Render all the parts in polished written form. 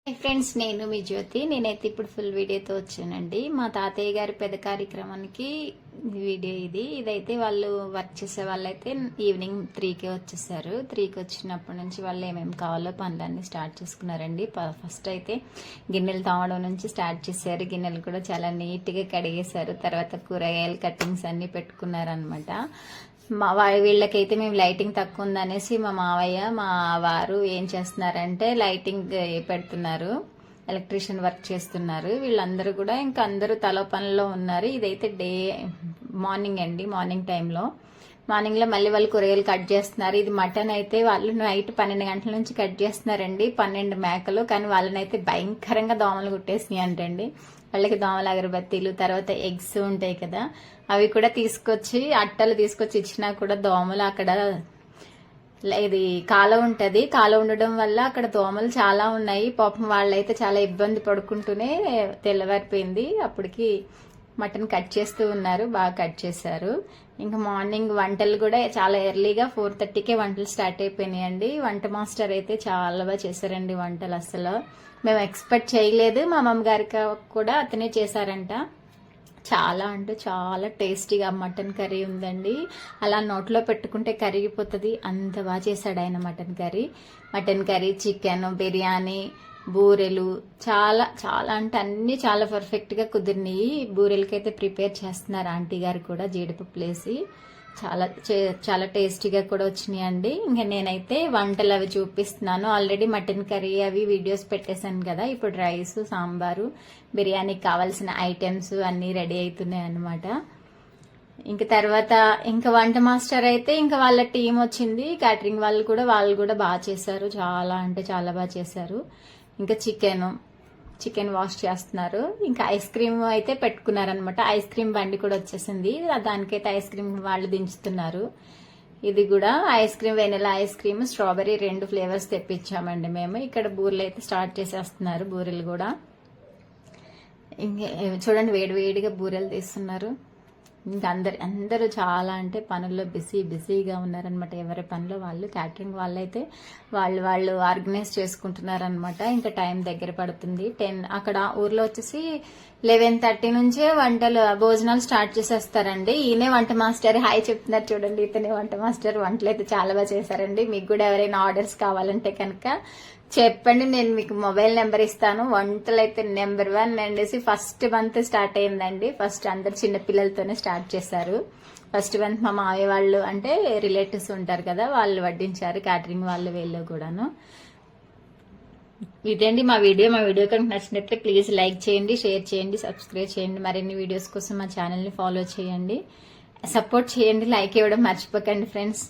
Hi friends, నేను మీ జ్యోతి. నేనైతే ఇప్పుడు ఫుల్ వీడియోతో వచ్చానండి. మా తాతయ్య గారి పెద్ద కార్యక్రమానికి వీడియో ఇదైతే వాళ్ళు వర్క్ చేసే వాళ్ళైతే ఈవినింగ్ 3కి వచ్చేసారు. 3కి వచ్చినప్పటి నుంచి వాళ్ళు ఏమేమి కావాలో పనులన్నీ స్టార్ట్ చేసుకున్నారండి. ఫస్ట్ అయితే గిన్నెలు తోమడం నుంచి స్టార్ట్ చేశారు. గిన్నెలు కూడా చాలా నీట్గా కడిగేశారు. తర్వాత కూరగాయలు కట్టింగ్స్ అన్ని పెట్టుకున్నారనమాట. వీళ్ళకైతే మేము లైటింగ్ తక్కువ ఉందనేసి మా మావయ్య మా వారు ఏం చేస్తున్నారంటే లైటింగ్ పెడుతున్నారు, ఎలక్ట్రీషియన్ వర్క్ చేస్తున్నారు. వీళ్ళందరూ కూడా ఇంకా అందరూ తల పనిలో ఉన్నారు. ఇదైతే మార్నింగ్ అండి. మార్నింగ్ టైంలో మళ్ళీ వాళ్ళు కూరగాయలు కట్ చేస్తున్నారు. ఇది మటన్ అయితే వాళ్ళు నైట్ 12 గంటల నుంచి కట్ చేస్తున్నారండి. 12 మేకలు. కానీ వాళ్ళనైతే భయంకరంగా దోమలు కుట్టేసినాయి అంటండి. వాళ్ళకి దోమల అగరబత్తీలు, తర్వాత ఎగ్స్ ఉంటాయి కదా, అవి కూడా తీసుకొచ్చి అట్టలు తీసుకొచ్చి ఇచ్చినా కూడా దోమలు అక్కడ ఇది కాలువ ఉంటది. కాలువ ఉండడం వల్ల అక్కడ దోమలు చాలా ఉన్నాయి. పాపం వాళ్ళైతే చాలా ఇబ్బంది పడుకుంటూనే తెల్లవారిపోయింది. అప్పటికి మటన్ కట్ చేస్తూ ఉన్నారు. బాగా కట్ చేశారు. ఇంకా మార్నింగ్ వంటలు కూడా చాలా ఎర్లీగా 4:30కే వంటలు స్టార్ట్ అయిపోయినాయండి. వంట మాస్టర్ అయితే చాలా బాగా చేశారండి వంటలు. అసలు మేము ఎక్స్పెక్ట్ చేయలేదు. మా అమ్మగారికి కూడా అతనే చేశారంట. చాలా అంటే చాలా టేస్టీగా మటన్ కర్రీ ఉందండి. అలా నోట్లో పెట్టుకుంటే కరిగిపోతుంది, అంత బాగా చేశాడు ఆయన మటన్ కర్రీ, చికెన్, బిర్యానీ, బూరెలు, చాలా చాలా అంటే అన్ని చాలా పర్ఫెక్ట్గా కుదిరినాయి. బూరెలకైతే ప్రిపేర్ చేస్తున్నారు ఆంటీ గారు కూడా, జీడిపప్పు వేసి. చాలా టేస్టీగా కూడా వచ్చినాయండి. ఇంకా నేనైతే వంటలు అవి చూపిస్తున్నాను. ఆల్రెడీ మటన్ కర్రీ అవి వీడియోస్ పెట్టేశాను కదా. ఇప్పుడు రైస్, సాంబారు, బిర్యానీకి కావాల్సిన ఐటమ్స్ అన్నీ రెడీ అవుతున్నాయి అన్నమాట. ఇంకా తర్వాత ఇంకా వంట మాస్టర్ అయితే ఇంకా వాళ్ళ టీం వచ్చింది, క్యాటరింగ్ వాళ్ళు కూడా బాగా చేశారు. చాలా అంటే చాలా బాగా చేశారు. ఇంకా చికెన్ వాష్ చేస్తున్నారు. ఇంకా ఐస్ క్రీమ్ అయితే పెట్టుకున్నారనమాట. ఐస్ క్రీమ్ బండి కూడా వచ్చేసింది. దానికైతే ఐస్ క్రీమ్ వాళ్ళు దించుతున్నారు. ఇది కూడా ice cream, vanilla ice cream, strawberry 2 flavours తెప్పించామండి మేము. ఇక్కడ బూరెలు అయితే స్టార్ట్ చేసేస్తున్నారు. బూరెలు కూడా ఇంకా చూడండి, వేడివేడిగా బూరెలు తీస్తున్నారు. ఇంకా అందరూ చాలా అంటే పనుల్లో బిజీగా ఉన్నారనమాట. ఎవరి పనిలో వాళ్ళు. క్యాటరింగ్ వాళ్ళైతే వాళ్ళు ఆర్గనైజ్ చేసుకుంటున్నారనమాట. ఇంకా టైం దగ్గర పడుతుంది. అక్కడ ఊర్లో వచ్చేసి 11:30 నుంచే భోజనాలు స్టార్ట్ చేసేస్తారండి. ఈయనే వంట మాస్టర్. హాయ్ చెప్తున్నారు చూడండి, ఇతనే వంట మాస్టర్. వంటలు అయితే చాలా బాగా చేశారండి. మీకు కూడా ఎవరైనా ఆర్డర్స్ కావాలంటే కనుక చెప్పండి, నేను మీకు మొబైల్ నెంబర్ ఇస్తాను. వంటలు అయితే నెంబర్ 1 అండేసి ఫస్ట్ మంత్ స్టార్ట్ అయిందండి. ఫస్ట్ అందరు చిన్న పిల్లలతోనే స్టార్ట్ చేశారు. ఫస్ట్ మంత్ మా మావయ్య వాళ్ళు అంటే రిలేటివ్స్ ఉంటారు కదా, వాళ్ళు వడ్డించారు. క్యాటరింగ్ వాళ్ళు వీళ్ళు కూడాను. ఇదండి మా వీడియో కనుక నచ్చినట్లయితే ప్లీజ్ లైక్ చేయండి, షేర్ చేయండి, సబ్స్క్రైబ్ చేయండి. మరిన్ని వీడియోస్ కోసం మా ఛానల్ని ఫాలో చేయండి, సపోర్ట్ చేయండి. లైక్ ఇవ్వడం మర్చిపోకండి ఫ్రెండ్స్.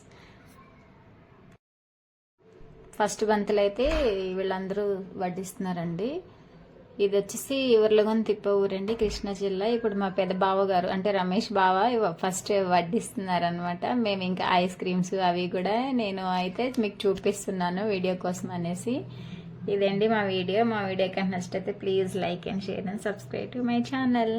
ఫస్ట్ బంతులు అయితే వీళ్ళందరూ వడ్డిస్తున్నారండి. ఇది వచ్చేసి ఉర్లగొంద తిప్ప ఊరండి, కృష్ణా జిల్లా. ఇప్పుడు మా పెద్ద బావ గారు అంటే రమేష్ బావ ఫస్ట్ వడ్డిస్తున్నారు అనమాట. మేము ఇంకా ఐస్ క్రీమ్స్ అవి కూడా నేను అయితే మీకు చూపిస్తున్నాను వీడియో కోసం అనేసి. ఇదండి మా వీడియో కనుక నచ్చితే please like and share and subscribe to my channel.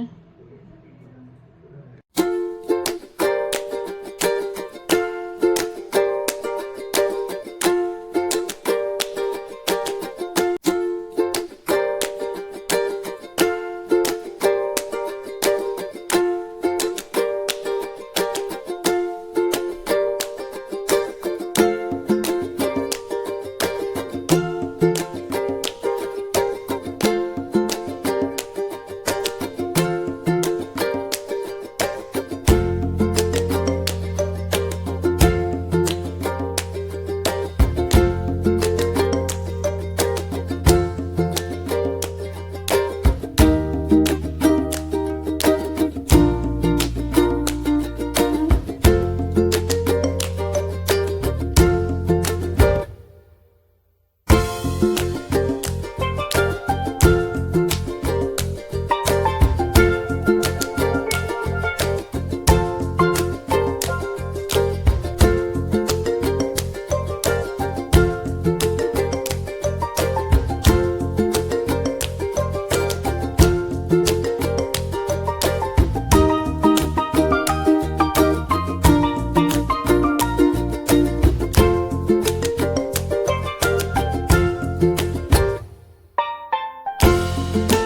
Bye.